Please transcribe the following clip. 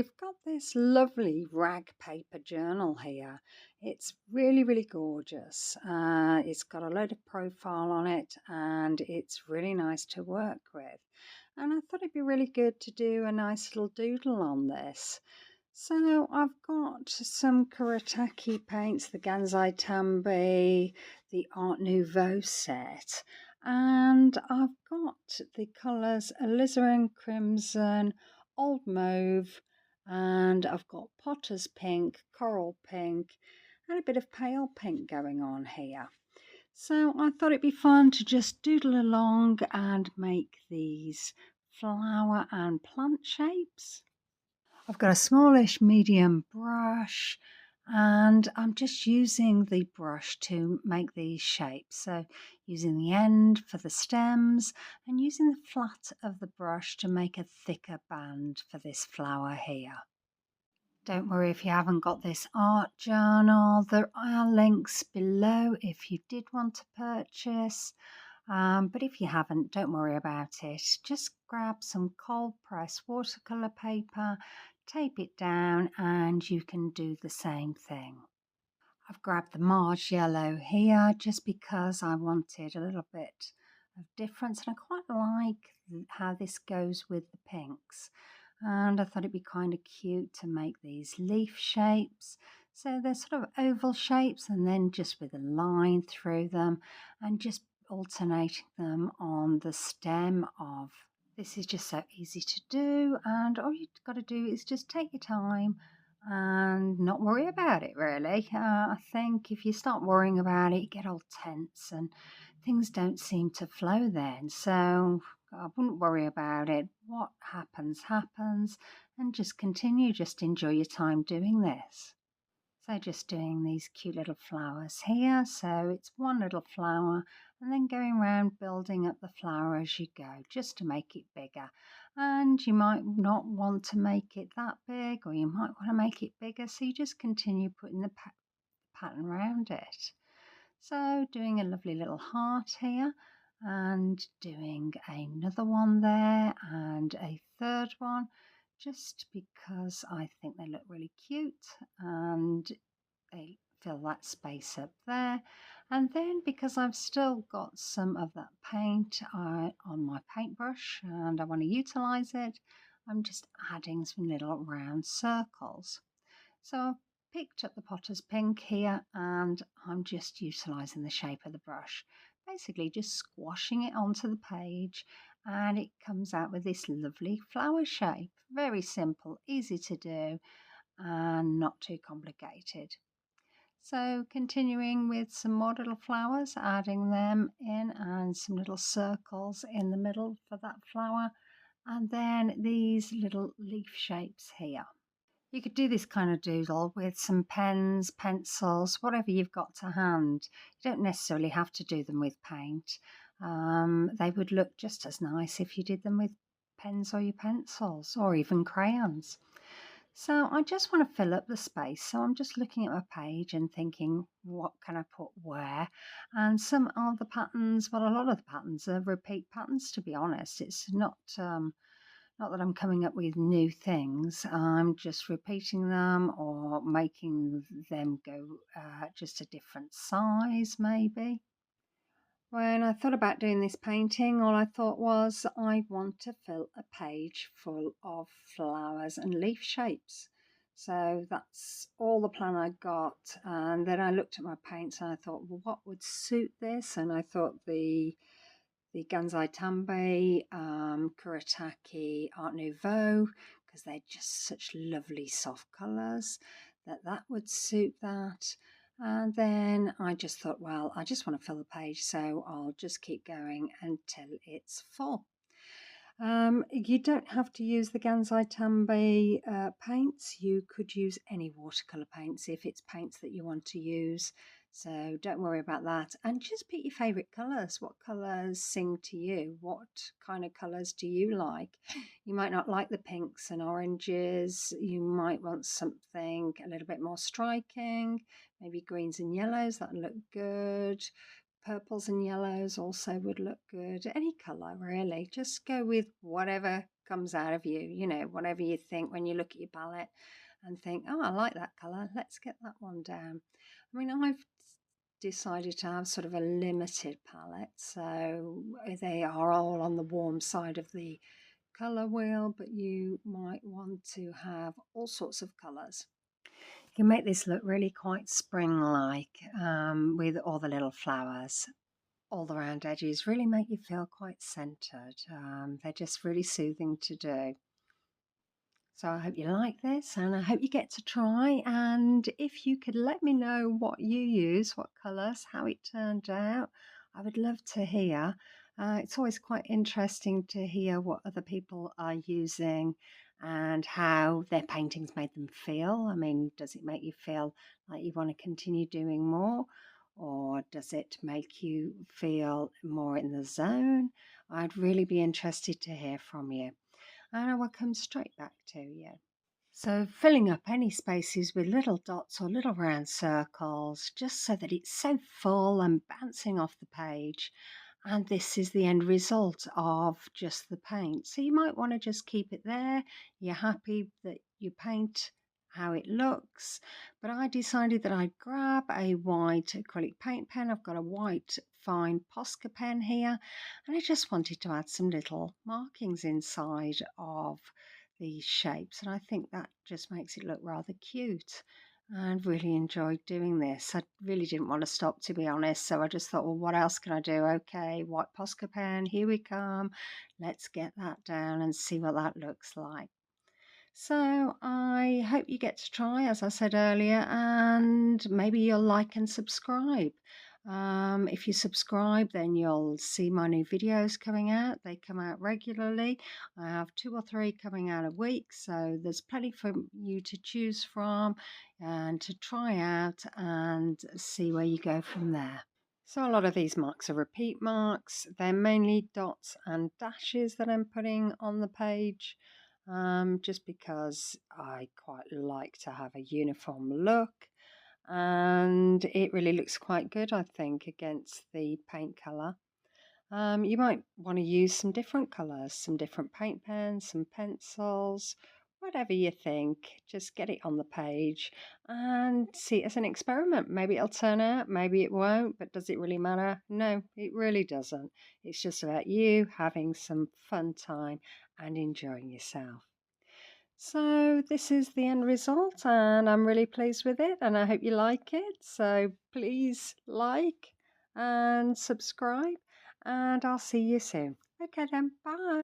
we've got this lovely rag paper journal here. It's really, really gorgeous. It's got a load of profile on it and it's really nice to work with. And I thought it'd be really good to do a nice little doodle on this. So I've got some Kuretake paints, the Gansai Tambi, the Art Nouveau set, and I've got the colours alizarin crimson, old mauve, and I've got potter's pink, coral pink, and a bit of pale pink going on here. So I thought it'd be fun to just doodle along and make these flower and plant shapes. I've got a smallish medium brush and I'm just using the brush to make these shapes. So using the end for the stems and using the flat of the brush to make a thicker band for this flower here. Don't worry if you haven't got this art journal. There are links below if you did want to purchase. But if you haven't, don't worry about it. Just grab some cold press watercolor paper, tape it down, and you can do the same thing. I've grabbed the Mars yellow here just because I wanted a little bit of difference, and I quite like how this goes with the pinks. And I thought it'd be kind of cute to make these leaf shapes. So they're sort of oval shapes and then just with a line through them and just alternating them on the stem of. This is just so easy to do, and all you've got to do is just take your time and not worry about it really. I think if you start worrying about it, you get all tense and things don't seem to flow then. So I wouldn't worry about it. What happens, happens, and just continue, just enjoy your time doing this. So just doing these cute little flowers here. So it's one little flower and then going around building up the flower as you go, just to make it bigger. And you might not want to make it that big, or you might want to make it bigger. So you just continue putting the pattern around it. So doing a lovely little heart here and doing another one there and a third one, just because I think they look really cute and they fill that space up there. And then because I've still got some of that paint on my paintbrush and I want to utilize it, I'm just adding some little round circles. So I've picked up the potter's pink here and I'm just utilizing the shape of the brush, basically just squashing it onto the page, and it comes out with this lovely flower shape. Very simple, easy to do and not too complicated. So continuing with some more little flowers, adding them in and some little circles in the middle for that flower, and then these little leaf shapes here. You could do this kind of doodle with some pens, pencils, whatever you've got to hand. You don't necessarily have to do them with paint. They would look just as nice if you did them with pens or your pencils or even crayons. So I just want to fill up the space. So I'm just looking at my page and thinking, what can I put where? And some of the patterns, well, a lot of the patterns are repeat patterns, to be honest. It's not that I'm coming up with new things. I'm just repeating them or making them go just a different size, maybe. When I thought about doing this painting, all I thought was I want to fill a page full of flowers and leaf shapes. So that's all the plan I got. And then I looked at my paints and I thought, well, what would suit this? And I thought the Gansai Tambi, Kuretake Art Nouveau, because they're just such lovely soft colours, that would suit that. And then I just thought, well, I just want to fill the page, so I'll just keep going until it's full. You don't have to use the Gansai Tambi paints. You could use any watercolour paints if it's paints that you want to use. So don't worry about that. And just pick your favourite colours. What colours sing to you? What kind of colours do you like? You might not like the pinks and oranges. You might want something a little bit more striking. Maybe greens and yellows. That look good. Purples and yellows also would look good. Any colour really. Just go with whatever comes out of you, you know, whatever you think when you look at your palette and think, oh, I like that colour, let's get that one down. I mean, I've decided to have sort of a limited palette, so they are all on the warm side of the colour wheel, but you might want to have all sorts of colours. You can make this look really quite spring-like with all the little flowers. All the round edges really make you feel quite centered. They're just really soothing to do. So I hope you like this and I hope you get to try. And if you could let me know what you use, what colours, how it turned out, I would love to hear. It's always quite interesting to hear what other people are using and how their paintings made them feel. I mean, does it make you feel like you want to continue doing more? Or does it make you feel more in the zone? I'd really be interested to hear from you. And I will come straight back to you. So filling up any spaces with little dots or little round circles, just so that it's so full and bouncing off the page. And this is the end result of just the paint. So you might want to just keep it there. You're happy that you paint how it looks. But I decided that I'd grab a white acrylic paint pen. I've got a white fine Posca pen here. And I just wanted to add some little markings inside of these shapes, and I think that just makes it look rather cute. And really enjoyed doing this. I really didn't want to stop, to be honest, so I just thought, well, what else can I do? Okay, white Posca pen, here we come. Let's get that down and see what that looks like. So I hope you get to try, as I said earlier, and maybe you'll like and subscribe. If you subscribe, then you'll see my new videos coming out. They come out regularly. I have 2 or 3 coming out a week, so there's plenty for you to choose from and to try out and see where you go from there. So a lot of these marks are repeat marks. They're mainly dots and dashes that I'm putting on the page, just because I quite like to have a uniform look. And it really looks quite good, I think, against the paint colour. You might want to use some different colours, some different paint pens, some pencils, whatever you think. Just get it on the page and see it as an experiment. Maybe it'll turn out, maybe it won't, but does it really matter? No, it really doesn't. It's just about you having some fun time and enjoying yourself. So this is the end result and I'm really pleased with it and I hope you like it. So please like and subscribe and I'll see you soon. Okay then, bye.